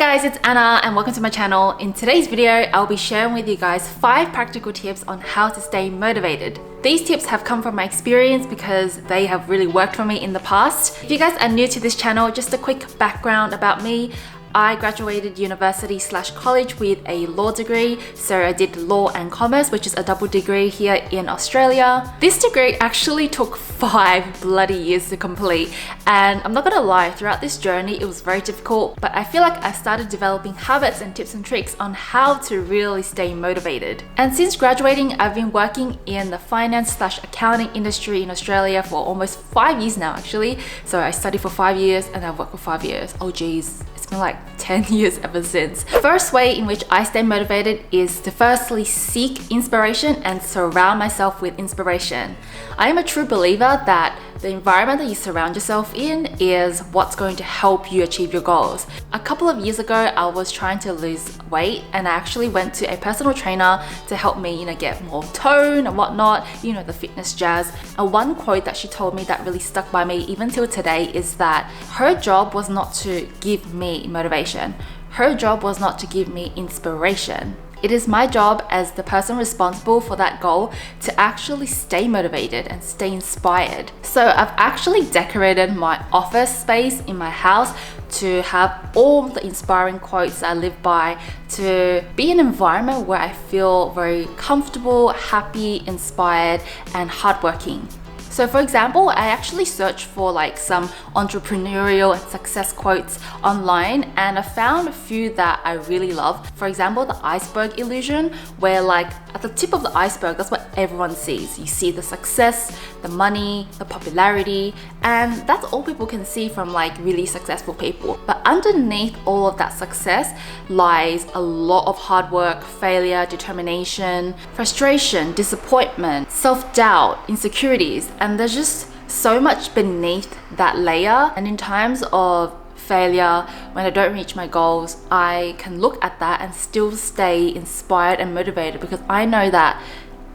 guys, it's Anna and welcome to my channel. In today's video, I'll be sharing with you guys 5 practical tips on how to stay motivated. These tips have come from my experience because they have really worked for me in the past. If you guys are new to this channel, just a quick background about me. I graduated university/college with a law degree, so I did law and commerce, which is a double degree here in Australia. This degree actually took 5 bloody years to complete, and I'm not gonna lie, throughout this journey it was very difficult, but I feel like I started developing habits and tips and tricks on how to really stay motivated. And since graduating, I've been working in the finance/accounting industry in Australia for almost 5 years now actually. So I studied for 5 years and I've worked for 5 years. Oh geez. Like 10 years ever since. First way in which I stay motivated is to firstly seek inspiration and surround myself with inspiration. I am a true believer that the environment that you surround yourself in is what's going to help you achieve your goals. A couple of years ago, I was trying to lose weight and I actually went to a personal trainer to help me, get more tone and whatnot, the fitness jazz. And one quote that she told me that really stuck by me even till today is that her job was not to give me motivation. Her job was not to give me inspiration. It is my job as the person responsible for that goal to actually stay motivated and stay inspired. So I've actually decorated my office space in my house to have all the inspiring quotes I live by, to be an environment where I feel very comfortable, happy, inspired, and hardworking. So for example, I actually searched for some entrepreneurial and success quotes online, and I found a few that I really love. For example, the Iceberg Illusion, where at the tip of the iceberg, that's what everyone sees. You see the success, the money, the popularity, and that's all people can see from really successful people. But underneath all of that success lies a lot of hard work, failure, determination, frustration, disappointment, self-doubt, insecurities, and there's just so much beneath that layer. And in times of failure, when I don't reach my goals, I can look at that and still stay inspired and motivated, because I know that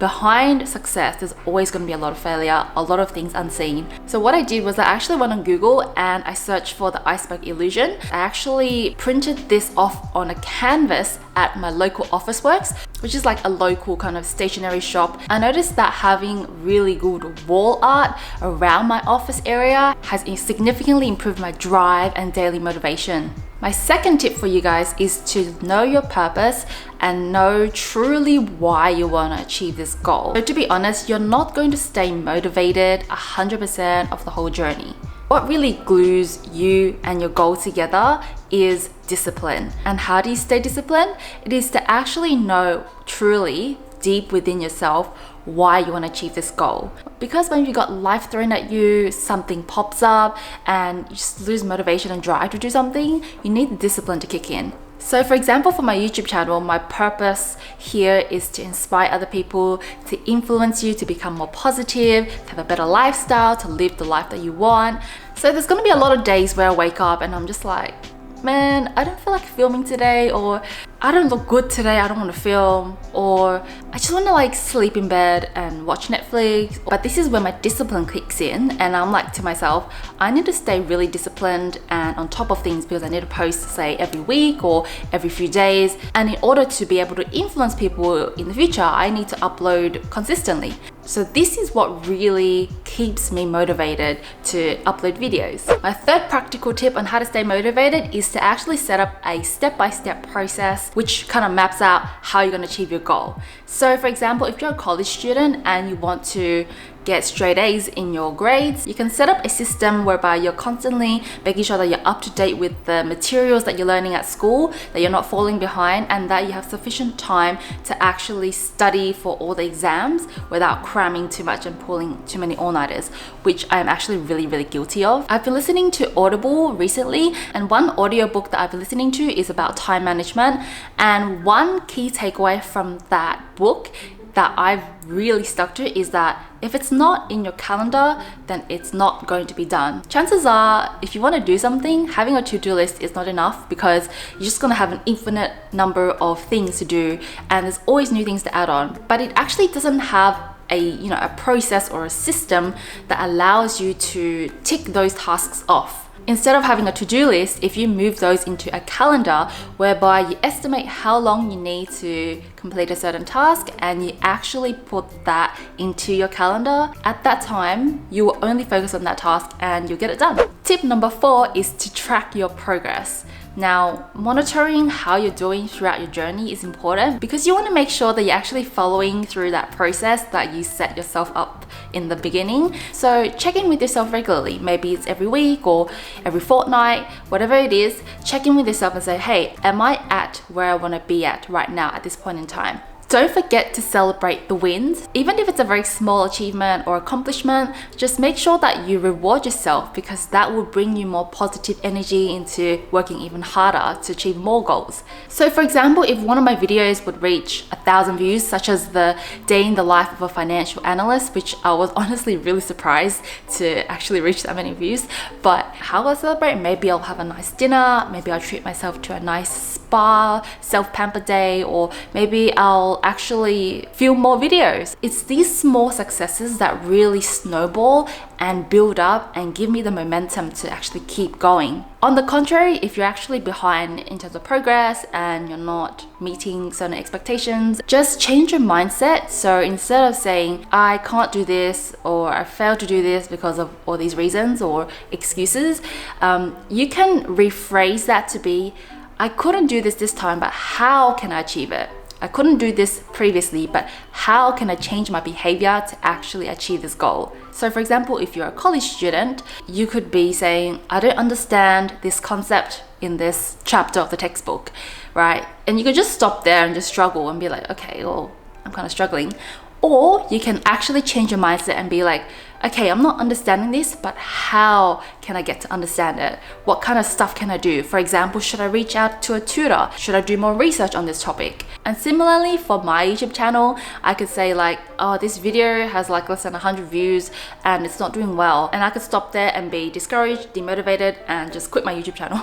behind success, there's always going to be a lot of failure, a lot of things unseen. So what I did was I actually went on Google and I searched for the Iceberg Illusion. I actually printed this off on a canvas at my local Officeworks, which is a local kind of stationery shop. I noticed that having really good wall art around my office area has significantly improved my drive and daily motivation. My second tip for you guys is to know your purpose and know truly why you want to achieve this goal. So to be honest, you're not going to stay motivated 100% of the whole journey. What really glues you and your goal together is discipline. And how do you stay disciplined? It is to actually know truly deep within yourself why you want to achieve this goal. Because when you got life thrown at you, something pops up and you just lose motivation and drive to do something, you need the discipline to kick in. So for example, for my YouTube channel, my purpose here is to inspire other people, to influence you to become more positive, to have a better lifestyle, to live the life that you want. So there's gonna be a lot of days where I wake up and I'm just like, man, I don't feel like filming today, or I don't look good today, I don't want to film, or I just want to sleep in bed and watch Netflix. But this is where my discipline kicks in, and I'm to myself, I need to stay really disciplined and on top of things, because I need to post say every week or every few days. And in order to be able to influence people in the future, I need to upload consistently. So this is what really keeps me motivated to upload videos. My third practical tip on how to stay motivated is to actually set up a step-by-step process which kind of maps out how you're going to achieve your goal. So for example, if you're a college student and you want to get straight A's in your grades, you can set up a system whereby you're constantly making sure that you're up to date with the materials that you're learning at school, that you're not falling behind, and that you have sufficient time to actually study for all the exams without cramming too much and pulling too many all-nighters, which I am actually really guilty of. I've been listening to Audible recently, and one audiobook that I've been listening to is about time management, and one key takeaway from that book that I've really stuck to is that if it's not in your calendar, then it's not going to be done. Chances are, if you want to do something, having a to-do list is not enough, because you're just going to have an infinite number of things to do and there's always new things to add on. But it actually doesn't have a process or a system that allows you to tick those tasks off. Instead of having a to-do list, if you move those into a calendar whereby you estimate how long you need to complete a certain task and you actually put that into your calendar, at that time, you will only focus on that task and you'll get it done. Tip number 4 is to track your progress. Now, monitoring how you're doing throughout your journey is important because you want to make sure that you're actually following through that process that you set yourself up in the beginning. So check in with yourself regularly. Maybe it's every week or every fortnight, whatever it is, check in with yourself and say, hey, am I at where I want to be at right now at this point in time? Don't forget to celebrate the wins. Even if it's a very small achievement or accomplishment, just make sure that you reward yourself because that will bring you more positive energy into working even harder to achieve more goals. So for example, if one of my videos would reach 1,000 views, such as the day in the life of a financial analyst, which I was honestly really surprised to actually reach that many views, but how will I celebrate? Maybe I'll have a nice dinner, maybe I'll treat myself to a nice spa, self-pamper day, or maybe I'll actually film more videos. It's these small successes that really snowball and build up and give me the momentum to actually keep going. On the contrary, if you're actually behind in terms of progress and you're not meeting certain expectations, just change your mindset. So instead of saying, I can't do this or I failed to do this because of all these reasons or excuses, you can rephrase that to be, I couldn't do this time, but how can I achieve it? I couldn't do this previously, but how can I change my behavior to actually achieve this goal? So for example, if you're a college student, you could be saying, I don't understand this concept in this chapter of the textbook, right? And you could just stop there and just struggle and be like, okay, well, I'm kind of struggling. Or you can actually change your mindset and be like, okay, I'm not understanding this, but how can I get to understand it? What kind of stuff can I do? For example, should I reach out to a tutor? Should I do more research on this topic? And similarly for my YouTube channel, I could say like, oh, this video has like less than 100 views and it's not doing well. And I could stop there and be discouraged, demotivated, and just quit my YouTube channel,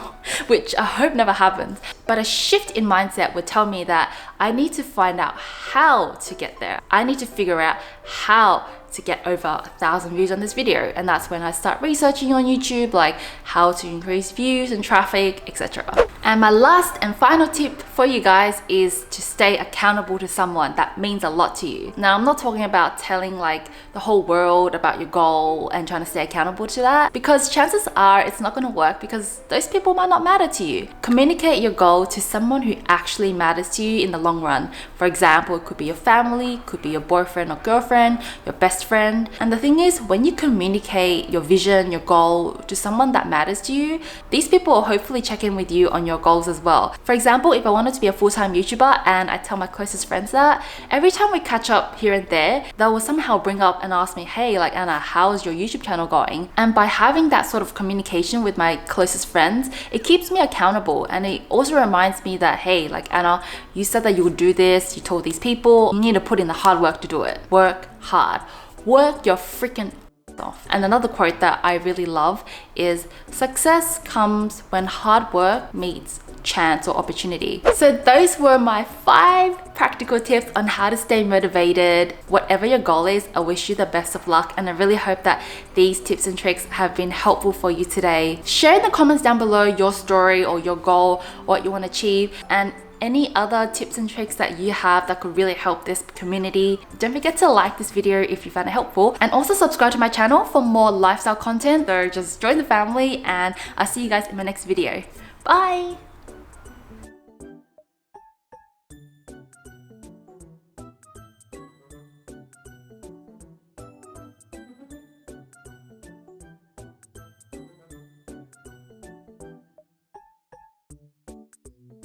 which I hope never happens. But a shift in mindset would tell me that I need to find out how to get there. I need to figure out how to get over 1,000 views on this video, and that's when I start researching on YouTube, like how to increase views and traffic, etc. And my last and final tip for you guys is to stay accountable to someone that means a lot to you. Now, I'm not talking about telling like the whole world about your goal and trying to stay accountable to that, because chances are it's not going to work because those people might not matter to you. Communicate your goal to someone who actually matters to you in the long run. For example, it could be your family, could be your boyfriend or girlfriend, your best friend. And the thing is, when you communicate your vision, your goal to someone that matters to you, these people will hopefully check in with you on your goals as well. For example, if I wanted to be a full-time YouTuber and I tell my closest friends that, every time we catch up here and there, they will somehow bring up and ask me, hey, like Anna, how's your YouTube channel going? And by having that sort of communication with my closest friends, it keeps me accountable, and it also reminds me that, hey, like Anna, you said that you would do this, you told these people, you need to put in the hard work to do it. Work hard. Work your freaking off. And another quote that I really love is, success comes when hard work meets chance or opportunity. So those were my 5 practical tips on how to stay motivated. Whatever your goal is, I wish you the best of luck, and I really hope that these tips and tricks have been helpful for you today. Share in the comments down below your story or your goal, what you want to achieve, and any other tips and tricks that you have that could really help this community. Don't forget to like this video if you found it helpful, and also subscribe to my channel for more lifestyle content. So just join the family, and I'll see you guys in my next video. Bye!